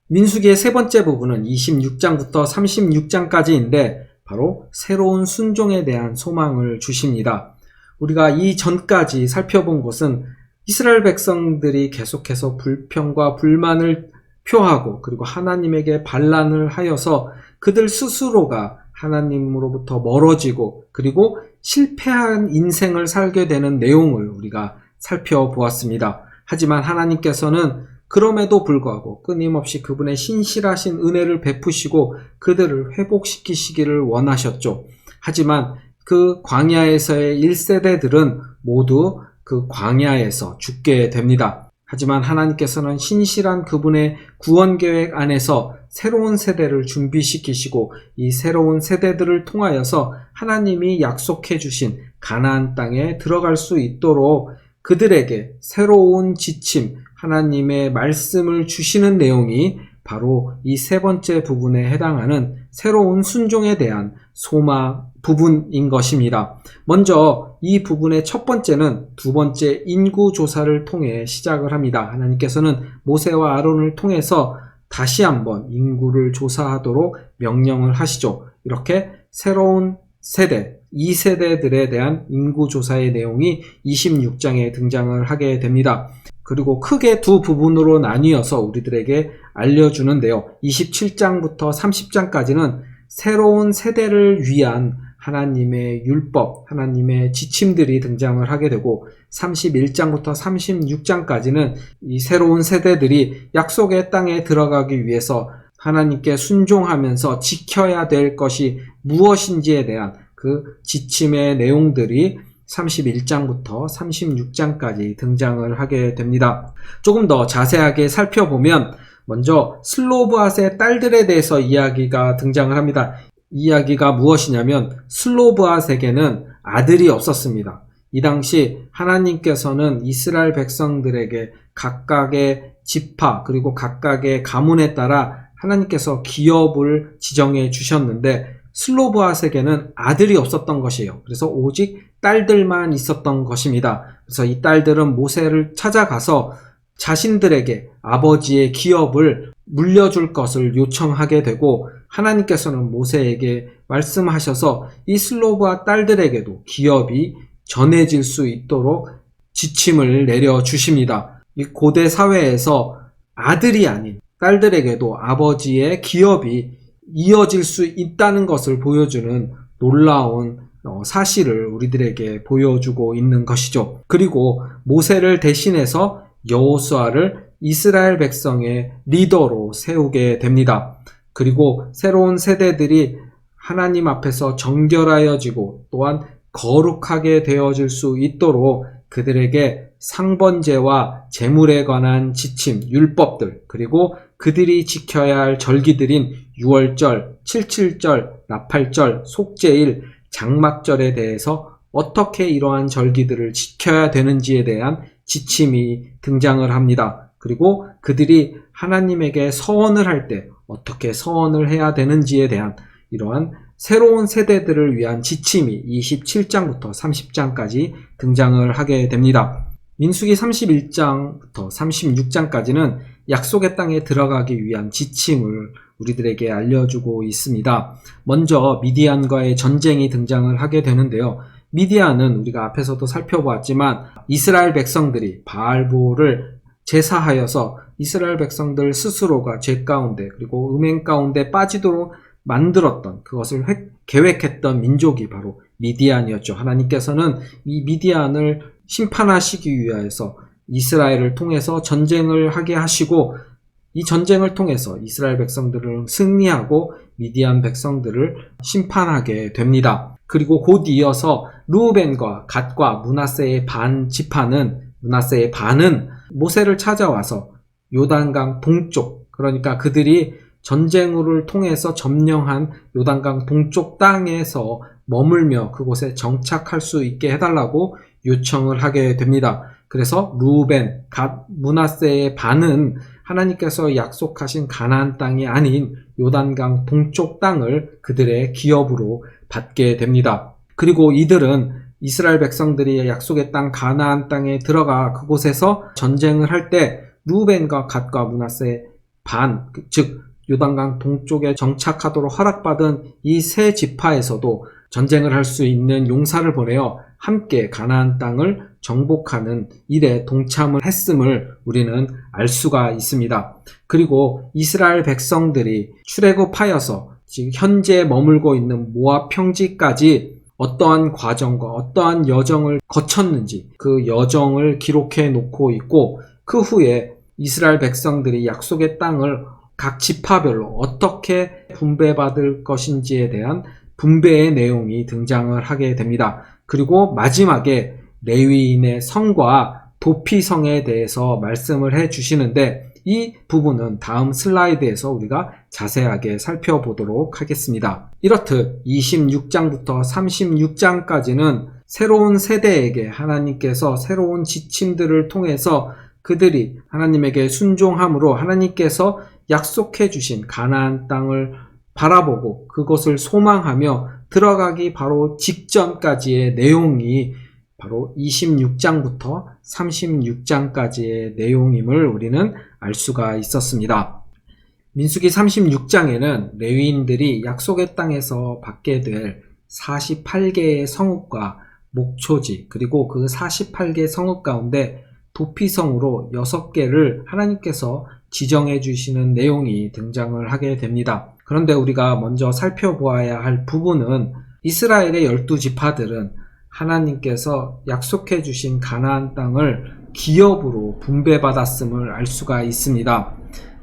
민수기의 세 번째 부분은 26장부터 36장까지인데 바로 새로운 순종에 대한 소망을 주십니다. 우리가 이 전까지 살펴본 것은 이스라엘 백성들이 계속해서 불평과 불만을 표하고 그리고 하나님에게 반란을 하여서 그들 스스로가 하나님으로부터 멀어지고 그리고 실패한 인생을 살게 되는 내용을 우리가 살펴보았습니다. 하지만 하나님께서는 그럼에도 불구하고 끊임없이 그분의 신실하신 은혜를 베푸시고 그들을 회복시키시기를 원하셨죠. 하지만 그 광야에서의 1세대들은 모두 그 광야에서 죽게 됩니다. 하지만 하나님께서는 신실한 그분의 구원 계획 안에서 새로운 세대를 준비시키시고 이 새로운 세대들을 통하여서 하나님이 약속해 주신 가나안 땅에 들어갈 수 있도록 그들에게 새로운 지침, 하나님의 말씀을 주시는 내용이 바로 이 세 번째 부분에 해당하는 새로운 순종에 대한 소망 부분인 것입니다. 먼저 이 부분의 첫 번째는 두 번째 인구조사를 통해 시작을 합니다. 하나님께서는 모세와 아론을 통해서 다시 한번 인구를 조사하도록 명령을 하시죠. 이렇게 새로운 세대, 2세대들에 대한 인구조사의 내용이 26장에 등장을 하게 됩니다. 그리고 크게 두 부분으로 나뉘어서 우리들에게 알려주는데요. 27장부터 30장까지는 새로운 세대를 위한 하나님의 율법, 하나님의 지침들이 등장을 하게 되고 31장부터 36장까지는 이 새로운 세대들이 약속의 땅에 들어가기 위해서 하나님께 순종하면서 지켜야 될 것이 무엇인지에 대한 그 지침의 내용들이 31장부터 36장까지 등장을 하게 됩니다. 조금 더 자세하게 살펴보면 먼저 슬로브앗의 딸들에 대해서 이야기가 등장을 합니다. 이 이야기가 무엇이냐면 슬로브앗에게는 아들이 없었습니다. 이 당시 하나님께서는 이스라엘 백성들에게 각각의 지파 그리고 각각의 가문에 따라 하나님께서 기업을 지정해 주셨는데 슬로브앗에게는 아들이 없었던 것이에요. 그래서 오직 딸들만 있었던 것입니다. 그래서 이 딸들은 모세를 찾아가서 자신들에게 아버지의 기업을 물려줄 것을 요청하게 되고 하나님께서는 모세에게 말씀하셔서 이 슬로브앗 딸들에게도 기업이 전해질 수 있도록 지침을 내려주십니다. 이 고대 사회에서 아들이 아닌 딸들에게도 아버지의 기업이 이어질 수 있다는 것을 보여주는 놀라운 사실을 우리들에게 보여주고 있는 것이죠. 그리고 모세를 대신해서 여호수아를 이스라엘 백성의 리더로 세우게 됩니다. 그리고 새로운 세대들이 하나님 앞에서 정결하여지고 또한 거룩하게 되어질 수 있도록 그들에게 상번제와 제물에 관한 지침, 율법들, 그리고 그들이 지켜야 할 절기들인 유월절, 칠칠절, 나팔절, 속죄일, 장막절에 대해서 어떻게 이러한 절기들을 지켜야 되는지에 대한 지침이 등장을 합니다. 그리고 그들이 하나님에게 서원을 할 때 어떻게 서원을 해야 되는지에 대한 이러한 새로운 세대들을 위한 지침이 27장부터 30장까지 등장을 하게 됩니다. 민수기 31장부터 36장까지는 약속의 땅에 들어가기 위한 지침을 우리들에게 알려주고 있습니다. 먼저 미디안과의 전쟁이 등장을 하게 되는데요. 미디안은 우리가 앞에서도 살펴보았지만 이스라엘 백성들이 바알보를 제사하여서 이스라엘 백성들 스스로가 죄 가운데 그리고 음행 가운데 빠지도록 만들었던 그것을 계획했던 민족이 바로 미디안이었죠. 하나님께서는 이 미디안을 심판하시기 위해서 이스라엘을 통해서 전쟁을 하게 하시고 이 전쟁을 통해서 이스라엘 백성들을 승리하고 미디안 백성들을 심판하게 됩니다. 그리고 곧 이어서 르우벤과 갓과 므낫세의 므낫세의 반은 모세를 찾아와서 요단강 동쪽, 그러니까 그들이 전쟁을 통해서 점령한 요단강 동쪽 땅에서 머물며 그곳에 정착할 수 있게 해달라고 요청을 하게 됩니다. 그래서 르우벤, 갓, 므낫세의 반은 하나님께서 약속하신 가나안 땅이 아닌 요단강 동쪽 땅을 그들의 기업으로 받게 됩니다. 그리고 이들은 이스라엘 백성들이 약속의 땅 가나안 땅에 들어가 그곳에서 전쟁을 할 때 르우벤과 갓과 므낫세 즉 요단강 동쪽에 정착하도록 허락받은 이 세 지파에서도 전쟁을 할 수 있는 용사를 보내어 함께 가나안 땅을 정복하는 일에 동참을 했음을 우리는 알 수가 있습니다. 그리고 이스라엘 백성들이 출애굽하여서 지금 현재 머물고 있는 모압 평지까지 어떠한 과정과 어떠한 여정을 거쳤는지 그 여정을 기록해 놓고 있고, 그 후에 이스라엘 백성들이 약속의 땅을 각 지파별로 어떻게 분배받을 것인지에 대한 분배의 내용이 등장을 하게 됩니다. 그리고 마지막에 레위인의 성과 도피성에 대해서 말씀을 해 주시는데, 이 부분은 다음 슬라이드에서 우리가 자세하게 살펴보도록 하겠습니다. 이렇듯 26장부터 36장까지는 새로운 세대에게 하나님께서 새로운 지침들을 통해서 그들이 하나님에게 순종함으로 하나님께서 약속해 주신 가나안 땅을 바라보고 그것을 소망하며 들어가기 바로 직전까지의 내용이 바로 26장부터 36장까지의 내용임을 우리는 알 수가 있었습니다. 민수기 36장에는 레위인들이 약속의 땅에서 받게 될 48개의 성읍과 목초지, 그리고 그 48개 성읍 가운데 도피성으로 6개를 하나님께서 지정해 주시는 내용이 등장을 하게 됩니다. 그런데 우리가 먼저 살펴보아야 할 부분은 이스라엘의 12지파들은 하나님께서 약속해 주신 가나안 땅을 기업으로 분배받았음을 알 수가 있습니다.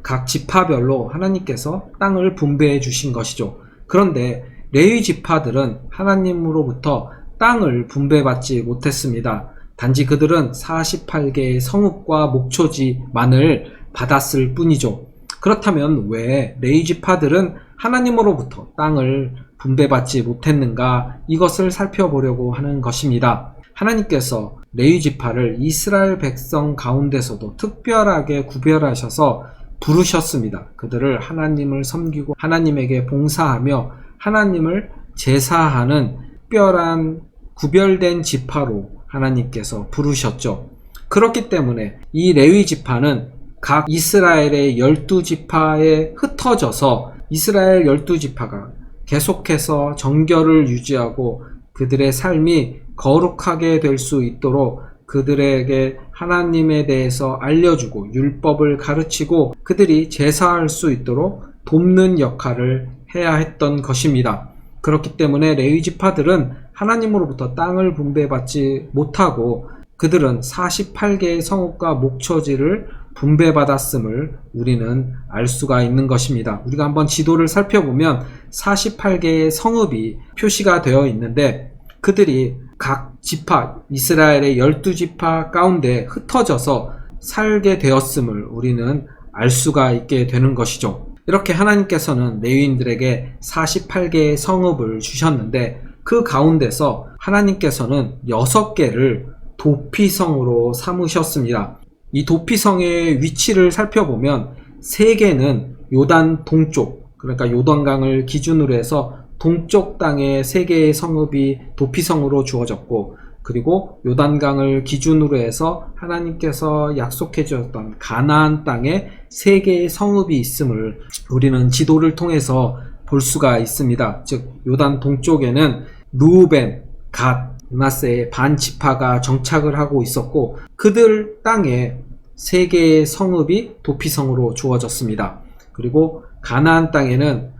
각 지파별로 하나님께서 땅을 분배해 주신 것이죠. 그런데 레위 지파들은 하나님으로부터 땅을 분배받지 못했습니다. 단지 그들은 48개의 성읍과 목초지만을 받았을 뿐이죠. 그렇다면 왜 레위 지파들은 하나님으로부터 땅을 분배받지 못했는가? 이것을 살펴보려고 하는 것입니다. 하나님께서 레위 지파를 이스라엘 백성 가운데서도 특별하게 구별하셔서 부르셨습니다. 그들을 하나님을 섬기고 하나님에게 봉사하며 하나님을 제사하는 특별한 구별된 지파로 하나님께서 부르셨죠. 그렇기 때문에 이 레위 지파는 각 이스라엘의 12지파에 흩어져서 이스라엘 12지파가 계속해서 정결을 유지하고 그들의 삶이 거룩하게 될 수 있도록 그들에게 하나님에 대해서 알려주고 율법을 가르치고 그들이 제사할 수 있도록 돕는 역할을 해야 했던 것입니다. 그렇기 때문에 레위 지파들은 하나님으로부터 땅을 분배받지 못하고 그들은 48개의 성읍과 목초지를 분배받았음을 우리는 알 수가 있는 것입니다. 우리가 한번 지도를 살펴보면 48개의 성읍이 표시가 되어 있는데 그들이 각 지파, 이스라엘의 12지파 가운데 흩어져서 살게 되었음을 우리는 알 수가 있게 되는 것이죠. 이렇게 하나님께서는 레위인들에게 48개의 성읍을 주셨는데 그 가운데서 하나님께서는 6개를 도피성으로 삼으셨습니다. 이 도피성의 위치를 살펴보면 3개는 요단 동쪽, 그러니까 요단강을 기준으로 해서 동쪽 땅에 3개의 성읍이 도피성으로 주어졌고, 그리고 요단강을 기준으로 해서 하나님께서 약속해 주셨던 가나안 땅에 3개의 성읍이 있음을 우리는 지도를 통해서 볼 수가 있습니다. 즉 요단 동쪽에는 루벤, 갓, 므낫세의 반 지파가 정착을 하고 있었고 그들 땅에 3개의 성읍이 도피성으로 주어졌습니다. 그리고 가나안 땅에는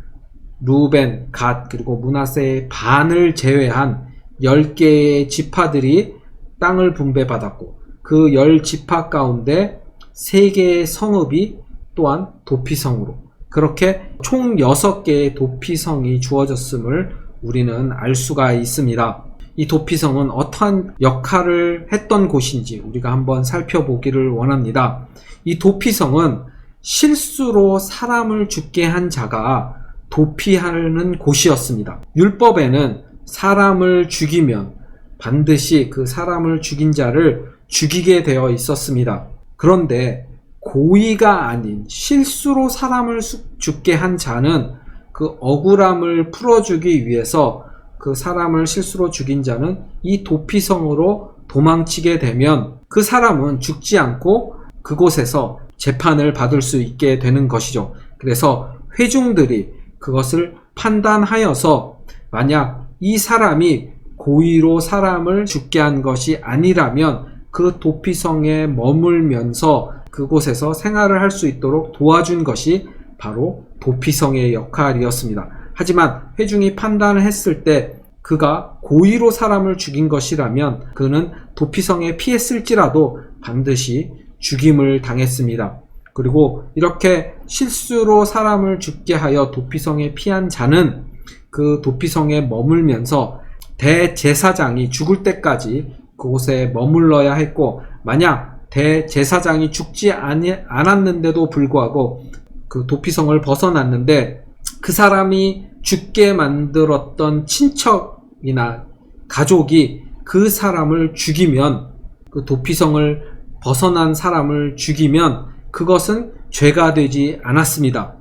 루벤, 갓, 그리고 므낫세의 반을 제외한 10개의 지파들이 땅을 분배받았고 그 10지파 가운데 3개의 성읍이 또한 도피성으로, 그렇게 총 6개의 도피성이 주어졌음을 우리는 알 수가 있습니다. 이 도피성은 어떠한 역할을 했던 곳인지 우리가 한번 살펴보기를 원합니다. 이 도피성은 실수로 사람을 죽게 한 자가 도피하는 곳이었습니다. 율법에는 사람을 죽이면 반드시 그 사람을 죽인 자를 죽이게 되어 있었습니다. 그런데 고의가 아닌 실수로 사람을 죽게 한 자는 그 억울함을 풀어주기 위해서 그 사람을 실수로 죽인 자는 이 도피성으로 도망치게 되면 그 사람은 죽지 않고 그곳에서 재판을 받을 수 있게 되는 것이죠. 그래서 회중들이 그것을 판단하여서 만약 이 사람이 고의로 사람을 죽게 한 것이 아니라면 그 도피성에 머물면서 그곳에서 생활을 할 수 있도록 도와준 것이 바로 도피성의 역할이었습니다. 하지만 회중이 판단을 했을 때 그가 고의로 사람을 죽인 것이라면 그는 도피성에 피했을지라도 반드시 죽임을 당했습니다. 그리고 이렇게 실수로 사람을 죽게 하여 도피성에 피한 자는 그 도피성에 머물면서 대제사장이 죽을 때까지 그곳에 머물러야 했고, 만약 대제사장이 죽지 않았는데도 불구하고 그 도피성을 벗어났는데 그 사람이 죽게 만들었던 친척이나 가족이 그 사람을 죽이면, 그 도피성을 벗어난 사람을 죽이면 그것은 죄가 되지 않았습니다.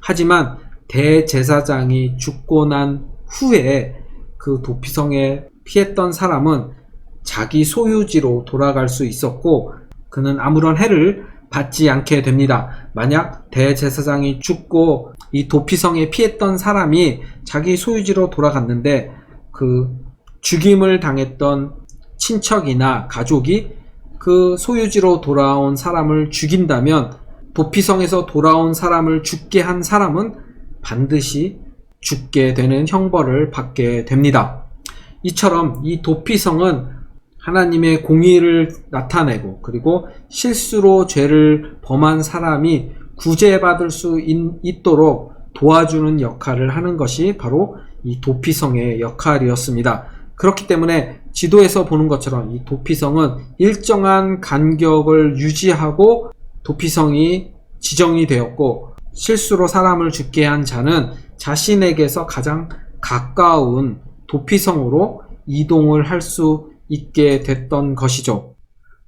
하지만 대제사장이 죽고 난 후에 그 도피성에 피했던 사람은 자기 소유지로 돌아갈 수 있었고 그는 아무런 해를 받지 않게 됩니다. 만약 대제사장이 죽고 이 도피성에 피했던 사람이 자기 소유지로 돌아갔는데 그 죽임을 당했던 친척이나 가족이 그 소유지로 돌아온 사람을 죽인다면 도피성에서 돌아온 사람을 죽게 한 사람은 반드시 죽게 되는 형벌을 받게 됩니다. 이처럼 이 도피성은 하나님의 공의를 나타내고 그리고 실수로 죄를 범한 사람이 구제받을 수 있도록 도와주는 역할을 하는 것이 바로 이 도피성의 역할이었습니다. 그렇기 때문에 지도에서 보는 것처럼 이 도피성은 일정한 간격을 유지하고 도피성이 지정이 되었고, 실수로 사람을 죽게 한 자는 자신에게서 가장 가까운 도피성으로 이동을 할 수 있게 됐던 것이죠.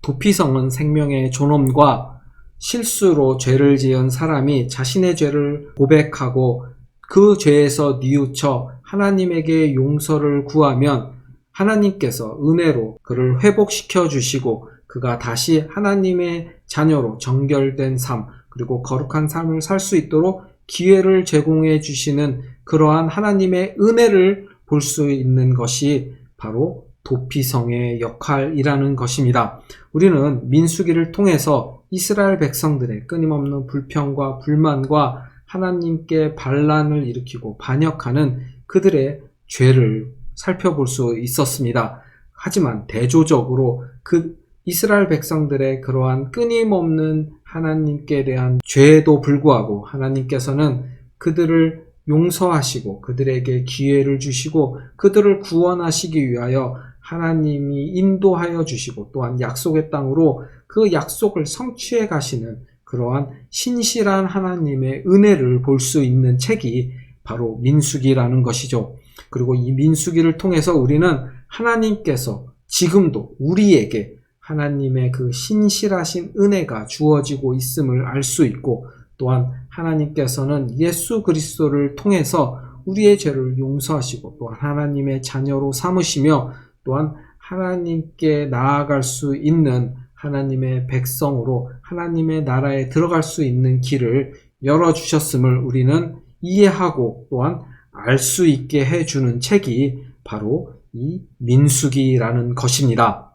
도피성은 생명의 존엄과 실수로 죄를 지은 사람이 자신의 죄를 고백하고 그 죄에서 뉘우쳐 하나님에게 용서를 구하면 하나님께서 은혜로 그를 회복시켜 주시고 그가 다시 하나님의 자녀로 정결된 삶, 그리고 거룩한 삶을 살 수 있도록 기회를 제공해 주시는 그러한 하나님의 은혜를 볼 수 있는 것이 바로 도피성의 역할이라는 것입니다. 우리는 민수기를 통해서 이스라엘 백성들의 끊임없는 불평과 불만과 하나님께 반란을 일으키고 반역하는 그들의 죄를 살펴볼 수 있었습니다. 하지만 대조적으로 그 이스라엘 백성들의 그러한 끊임없는 하나님께 대한 죄에도 불구하고 하나님께서는 그들을 용서하시고 그들에게 기회를 주시고 그들을 구원하시기 위하여 하나님이 인도하여 주시고 또한 약속의 땅으로 그 약속을 성취해 가시는 그러한 신실한 하나님의 은혜를 볼 수 있는 책이 바로 민수기라는 것이죠. 그리고 이 민수기를 통해서 우리는 하나님께서 지금도 우리에게 하나님의 그 신실하신 은혜가 주어지고 있음을 알 수 있고, 또한 하나님께서는 예수 그리스도를 통해서 우리의 죄를 용서하시고 또한 하나님의 자녀로 삼으시며 또한 하나님께 나아갈 수 있는 하나님의 백성으로 하나님의 나라에 들어갈 수 있는 길을 열어주셨음을 우리는 이해하고 또한 알 수 있게 해주는 책이 바로 이 민수기라는 것입니다.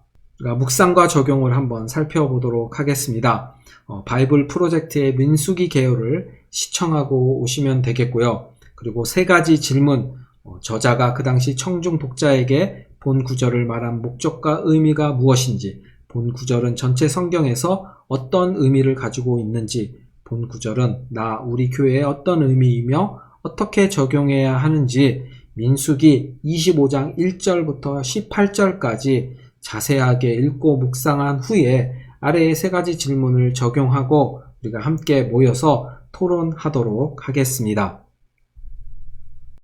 묵상과 적용을 한번 살펴보도록 하겠습니다. 바이블 프로젝트의 민수기 개요를 시청하고 오시면 되겠고요. 그리고 세 가지 질문, 저자가 그 당시 청중 독자에게 본 구절을 말한 목적과 의미가 무엇인지, 본 구절은 전체 성경에서 어떤 의미를 가지고 있는지, 본 구절은 우리 교회에 어떤 의미이며 어떻게 적용해야 하는지 민수기 25장 1절부터 18절까지 자세하게 읽고 묵상한 후에 아래의 세 가지 질문을 적용하고 우리가 함께 모여서 토론하도록 하겠습니다.